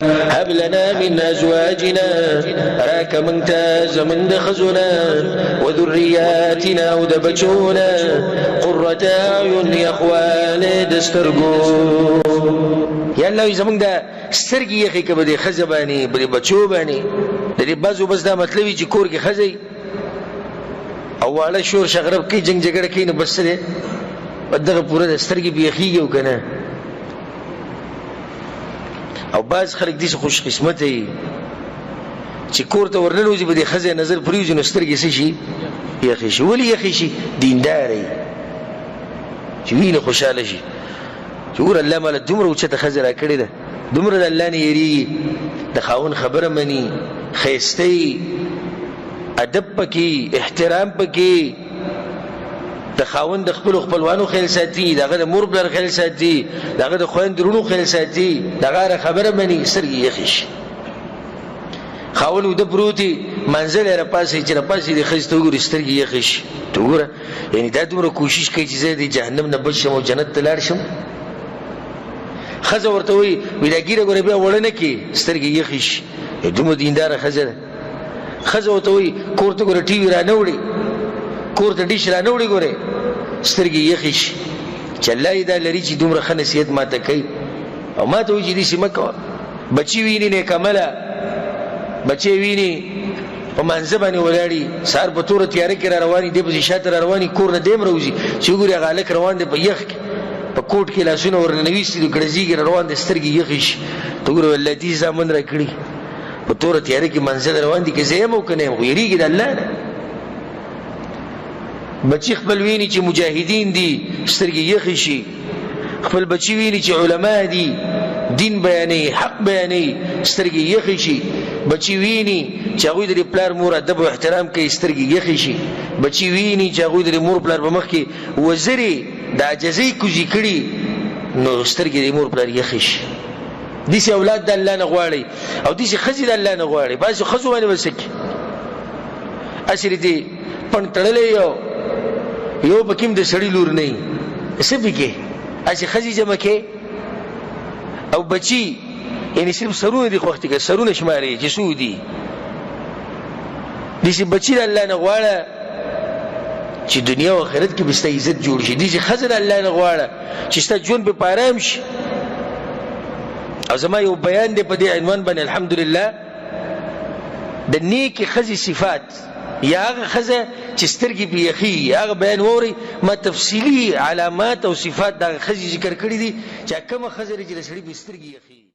هب لنا من أزواجنا راك ممتاز من دخزنا وذرياتنا ودبچونا قرة أعين يا اخوان دسترګو یا الله زمونږ د سترګې یخې کې به د ښځه باندې به د بچو باندې د دې بعضو بس دا مطلب وي چې کور کې ښځه او واړه شور شغرب کوي جنګ جګړه کوي نو بس دی دغه پوره د سترګې به یخېږي او که نه او بعض خلک داسې خوش قسمته وي چې کور ته ورننوځي به د ښځې نظر پرېوځي نو سترګې څه شي یخې شي ولې یخې شي دینداره وي چې وینه خوشحاله شي چې ګوره الله ماله دومره اوچته ښځه را کړې ده دومره د الله نه یېرېږي د خاوند خبره مني ښایسته یي ادب پکې احترام پکې د خاوند د خپلو خپلوانو خیال ساتي د هغه د مور پلار خیال ساتي د هغه د خویندو وروڼو خیال ساتي د هغه خبره مني سترګې یخې شي خاوند اوده پروت وي منزل یې راپاڅوي چې راپاڅي د ښځې ته وګوري سترګې یخې شي ته وګوره یعنې دا دومره کوشش کوي چې زه د جهنم نه بچ شم او جنت ته لاړ شم ښځه ورته وایي دا ګیره ګوره بیا وړه نه کړي سترګې یخې شي دومره دینداره ښځه ده ښځه ورته وایي کور ته ګوره ټي وي را نه وړي کور ته ډیش را نه وړي ګورې سترګې یخې شي چې الله یې دا لري چې دومره ښه نصیحت ماته کوي او ما ته وایي چې داسې مه کوه بچي ویني نیکعمله بچې ویني په مانځه باندې ولاړي سهار په توره تیاره کې را رواني دی پسې شاته را رواني کور نه دی هم راوځي چې وګوري هغه هلک روان دی په یخ کې په کوټ کې لاسونه ورننویستي دي ګړزېږي را روان دی سترګې یخې شي ته وګوره الله دې زامن را کړي په توره تیاره کې منزل روان دي که زه یم او که نه یم خو یېرېږي د الله نه بچی خپل ویني چې مجاهدین دي سترګې یخې شي خپل بچی ویني چې علما دي دین بیانوي حق بیانوي سترګې یخې شي بچی ویني چې هغوی د پلار مور ادب او احترام کوي سترګې یخې شي بچی ویني چې هغوی د مور پلار په مخ کې وزرې د عجزۍ کوزي کړي نو سترګې د مور پلار یخې شي داسې اولاد د الله نه غواړئ او داسې ښځې د الله نه غواړئ بعضې ښځو باندې به څه کړي هسې دې پڼ تړلی یو پکې هم د سړي لور نه وي څه پکې هسې ښځې جمع کې او بچي یعنې صرف سرونه دي خوښتې که سرونه شمارې چې څو دي داسې بچي د الله نه غواړه چې دنیا او آخرت کې به ستا عزت جوړ شي داسې ښځه د الله نه غواړه چې ستا ژوند پې په ارام شي او زما یو بیان دی په دې عنوان باندې الحمدلله د نیکې ښځې صفات یا هغه ښځه چې سترګې پې یخېږي هغه بیان واورئ ما تفصیلي علامات او صفات د هغه ښځې ذکر کړي دي چې کومه ښځه دی چې د سړي پې سترګې یخېږي